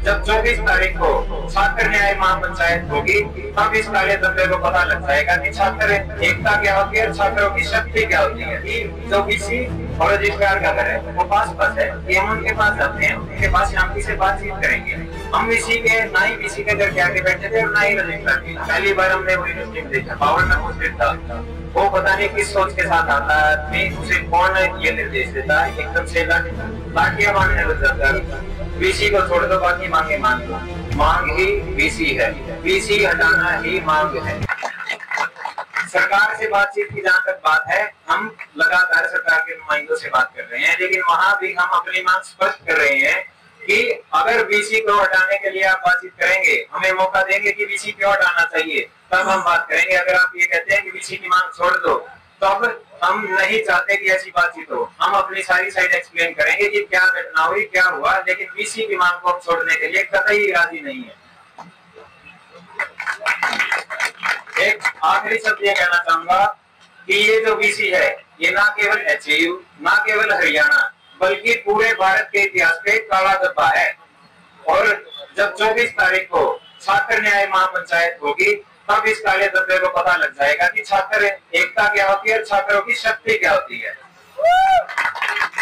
जब 24 तारीख को छात्र न्याय महापंचायत होगी तब इस काले धब्बे को पता लग जाएगा कि छात्र एकता क्या होती है, छात्रों की शक्ति क्या होती है। कि जो बीसी और रजिस्ट्रार का घर है वो पास है, ये हम उनके पास जाते हैं, उनके पास शांति से बातचीत करेंगे। हम बीसी के ना ही बीसी के घर के आगे बैठे थे और ना ही रजिस्ट्रार की। पहली बार हमने वो यूनिवर्सिटी में देखा, पावर में मुस्लिम था, वो पता नहीं किस सोच के साथ आता है, उसे कौन ये निर्देश देता है, एकदम से लाठियां मारने लग जाता है। बीसी को छोड़ दो, बाकी मांगे मान लो, मांग ही बीसी है, बीसी हटाना ही मांग है। सरकार से बातचीत की जहां तक बात है, हम लगातार सरकार के नुमाइंदों से बात कर रहे हैं, लेकिन वहां भी हम अपनी मांग स्पष्ट कर रहे हैं कि अगर बीसी को हटाने के लिए आप बातचीत करेंगे, हमें मौका देंगे कि बीसी क्यों हटाना चाहिए, तब हम बात करेंगे। अगर आप ये कहते हैं कि बीसी की मांग छोड़ दो, तो अब हम नहीं चाहते कि ऐसी बातचीत हो। हम अपनी सारी साइड एक्सप्लेन करेंगे कि क्या घटना हुई, क्या हुआ, लेकिन बीसी की मांग को छोड़ने के लिए कतई राजी नहीं है। एक आखिरी शब्द ये कहना चाहूंगा कि ये जो बीसी है, ये ना केवल एचयू, ना केवल हरियाणा, बल्कि पूरे भारत के इतिहास पे काला धब्बा है। और जब 24 तारीख को छात्र न्याय महापंचायत होगी तब इस काले धब्बे को पता लग जाएगा कि छात्र एकता क्या होती है और छात्रों की शक्ति क्या होती है।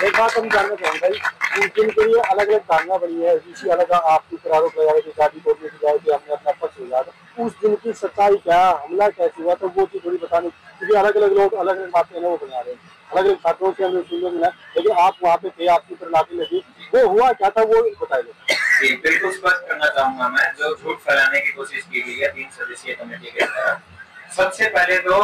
एक बात हम जानना चाहेंगे भाई, जिनके लिए अलग अलग धारणा बनी है, किसी अलग आपकी ऊपर आरोप लगाया कि शादी करने की जाए कि हमने अपना पक्ष लिया, उस दिन की सच्चाई क्या, हमला कैसे हुआ, तो वो चीज थोड़ी बतानी, क्योंकि अलग अलग लोग अलग अलग बातें वो बना रहे हैं, अलग अलग छात्रों से हमें सुनने मिला, लेकिन आप वहाँ पे थे, आपकी ऊपर लाठी लगी, वो हुआ क्या था वो बताइए। जी बिल्कुल स्पष्ट करना चाहूंगा मैं, जो झूठ फैलाने की कोशिश की गई है 3 सदस्यीय कमेटी के द्वारा। सबसे पहले तो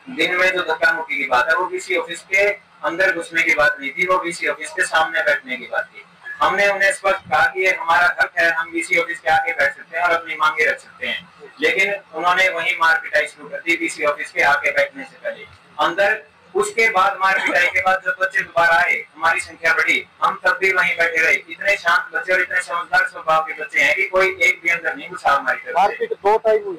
दिन में जो धक्का मुक्की की बात है, वो बीसी ऑफिस के अंदर घुसने की बात नहीं थी, वो बीसी ऑफिस के सामने बैठने की बात थी। हमने उन्हें स्पष्ट कहा कि ये हमारा हक है, हम बीसी ऑफिस के आगे बैठ सकते हैं और अपनी मांगे रख सकते हैं, लेकिन उन्होंने वही मार पिटाई शुरू कर दी बीसी ऑफिस के आगे बैठने से पहले अंदर। उसके बाद मार पिटाई के बाद जब बच्चे दोबारा आए, हमारी संख्या बढ़ी, हम तब भी वहीं बैठे रहे। इतने शांत बच्चे और इतने समझदार स्वभाव के बच्चे हैं कि कोई एक भी अंदर नहीं घुसा हमारी तरफ से। मारपीट 2 टाइम हुई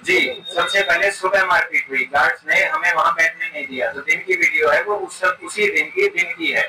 जी, सबसे पहले सुबह मारपीट हुई, गार्ड्स ने हमें वहां बैठने नहीं दिया। जो दिन की वीडियो है वो उसी दिन की है।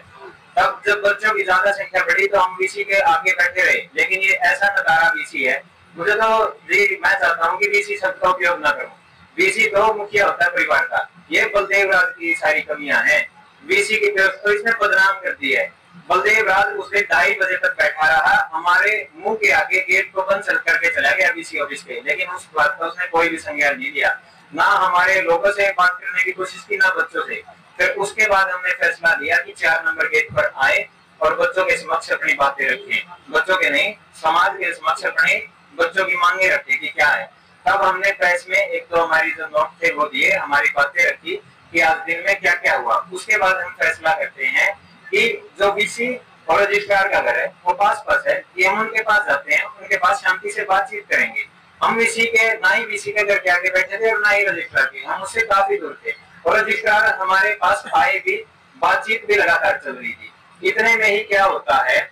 तब जब बच्चों की ज्यादा संख्या बढ़ी तो हम बीसी के आगे बैठे रहे, लेकिन ये ऐसा नकारा बीसी है, मुझे तो जी मैं चाहता हूँ कि बीसी शब्द का उपयोग न करूँ। बीसी तो मुखिया होता है परिवार का, ये बलदेव राज की सारी कमियां हैं। बीसी की तरफ तो इसने बदनाम कर दी है। बलदेव राज उसने 2:30 बजे तक बैठा रहा, हमारे मुंह के आगे गेट को बंद करके चला गया बीसी ऑफिस के, लेकिन उस बात का उसने कोई भी संज्ञान नहीं लिया, ना हमारे लोगों से बात करने की कोशिश की, ना बच्चों से। फिर उसके बाद हमने फैसला लिया कि 4 नंबर गेट पर आए और बच्चों के समक्ष अपनी बातें रखें, बच्चों के नहीं समाज के समक्ष अपने बच्चों की मांगे रखें कि क्या है। तब हमने प्रेस में एक तो हमारी जो नोट थे वो दिए, हमारी बातें रखी कि आज दिन में क्या क्या हुआ। उसके बाद हम फैसला करते हैं कि जो बीसी और रजिस्ट्रार का घर है वो पास है, ये हम उनके पास जाते हैं, उनके पास शांति से बातचीत करेंगे। हम बीसी के ना ही बीसी के घर के आगे बैठे थे और ना ही रजिस्ट्रार के, हम उससे काफी दूर थे और रजिस्ट्रार हमारे पास आए भी, बातचीत भी लगातार चल रही थी। इतने में ही क्या होता है,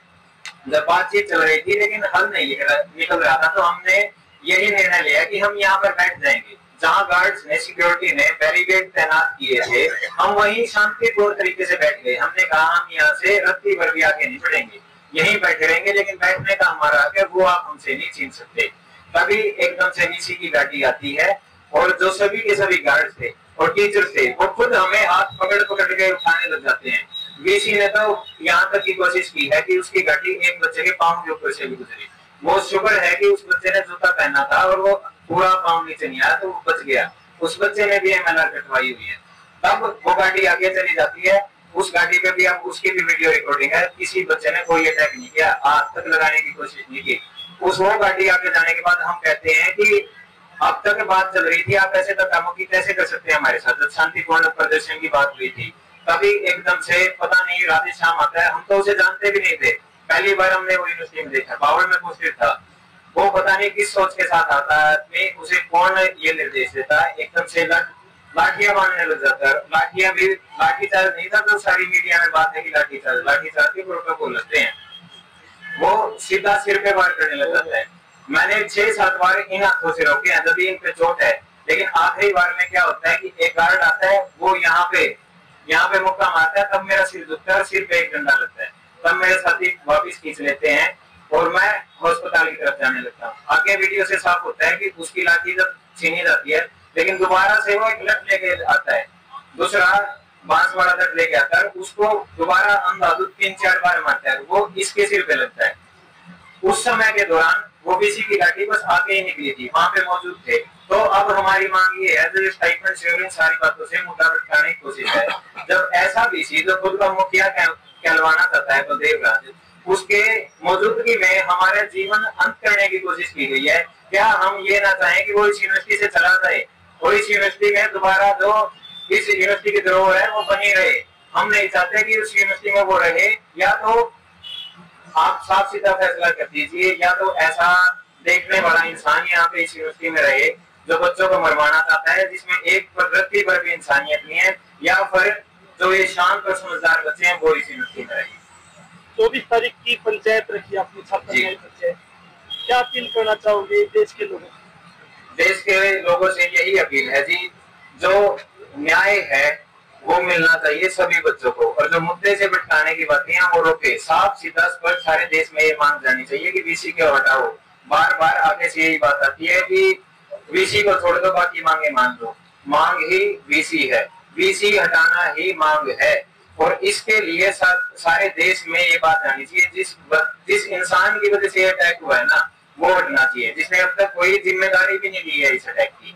जब बातचीत चल रही थी लेकिन हल नहीं निकल रहा था, तो हमने यही निर्णय लिया कि हम यहाँ पर बैठ जाएंगे। जहाँ गार्ड्स ने, सिक्योरिटी ने बैरिकेड तैनात किए थे, हम वहीं शांतिपूर्ण तरीके से बैठ गए। हमने कहा हम यहाँ से रत्ती भर भी आगे नहीं बढ़ेंगे, यहीं बैठे रहेंगे, लेकिन बैठने का हमारा हक है, वो आप हमसे नहीं छीन सकते। तभी एकदम से बीसी की गाड़ी आती है और जो सभी के सभी गार्ड्स थे और टीचर्स थे वो खुद हमें हाथ पकड़ पकड़ के उठाने लग जाते हैं। बीसी ने तो यहाँ तक की कोशिश की है कि उसकी गाड़ी एक बच्चे के पाँव के ऊपर से भी गुजरी। वो शुक्र है कि उस बच्चे ने जूता पहना था और वो पूरा पाँव नीचे नहीं आया तो वो बच गया। उस बच्चे ने भी एमएलआर कटवाई हुई है। तब वो गाड़ी आगे चली जाती है, उस गाड़ी पे भी अब उसकी भी वीडियो रिकॉर्डिंग है, किसी बच्चे ने कोई अटैक नहीं किया, हाथ तक लगाने की कोशिश नहीं की। उस वो गाड़ी आगे जाने के बाद हम कहते हैं कि अब तक बात चल रही थी, आप ऐसे धक्का-मुक्की कैसे कर सकते हैं हमारे साथ, शांतिपूर्ण प्रदर्शन की बात हुई थी। तभी एकदम से पता नहीं राधे श्याम आता है, हम तो उसे जानते भी नहीं थे, पहली बार हमने वो यूनिवर्सिटी में देखा, पावर में पोस्टेड था। वो पता नहीं किस सोच के साथ आता है, उसे कौन ये निर्देश देता है, एकदम से लाठियां मारने लग जाता है। लाठियां भी, लाठीचार्ज नहीं था तो सारी मीडिया में बात है कि लाठीचार्ज के प्रोटोकॉल लगते हैं, वो सीधा सिर पे वार करने लग जाता है। मैंने 6-7 बार इन हाथों से रोके हैं, जब इन पे चोट है, लेकिन आखिरी बार में क्या होता है कि एक गार्ड आता है, वो यहाँ पे मुक्का मारता है, तब मेरा सिर दुखता है और सिर पे एक डंडा लगता है, तब मेरे साथी वापिस खींच लेते हैं और मैं तरफ जाने लगता हूँ। आगे वीडियो से साफ होता है कि उसकी लाठी जब छीनी जाती है, लेकिन दोबारा से वो एक लठ लेके आता है, दूसरा बांस वाला लठ लेके आता है, उसको दोबारा अंधाधुंध 3-4 बार मारता है, वो इसके सिर पे लगता है। उस समय के दौरान वो बीसी की लाठी बस आगे ही निकली थी, वहां पे मौजूद थे। तो अब हमारी मांग ये है, जो स्टेटमेंट से इन सारी बातों से मुद्दा भटकाने की कोशिश है। जब ऐसा बीसी जो खुद का मुखिया कहलवाना चाहता है बलदेव राज, उसके मौजूदगी में हमारे जीवन अंत करने की कोशिश की गई है। क्या हम ये ना चाहें कि वो इस यूनिवर्सिटी से चला जाए और इस यूनिवर्सिटी में दोबारा जो इस यूनिवर्सिटी की धरोहर है वो बनी रहे? हम नहीं चाहते कि उस यूनिवर्सिटी में वो रहे। या तो आप साफ सीधा फैसला कर दीजिए, या तो ऐसा देखने वाला इंसान यहाँ पे इस यूनिवर्सिटी में रहे जो बच्चों को मरवाना चाहता है, जिसमें एक प्रवृत्ति पर भी इंसानियत नहीं है, या फिर जो ये शांत और समझदार बच्चे हैं वो इस यूनिवर्सिटी में रहे। 24 तारीख की पंचायत रखी आपने, छात्र न्याय पंचायत, क्या अपील करना चाहोगे देश के लोगों? देश के लोगों से यही अपील है जी, जो न्याय है वो मिलना चाहिए सभी बच्चों को, और जो मुद्दे से भटकाने की बातें हैं वो रोके। साफ सीधा स्पष्ट सारे देश में ये मांग जानी चाहिए कि वीसी को हटाओ। बार बार आगे से यही बात आती है कि वीसी को छोड़ दो, बाकी मांगे मान लो। मांग ही वीसी है, वीसी हटाना ही मांग है, और इसके लिए सारे देश में ये बात जानी चाहिए, जिस इंसान की वजह से अटैक हुआ है ना, वो हटना चाहिए, जिसने अब तक कोई जिम्मेदारी भी नहीं ली है इस अटैक की।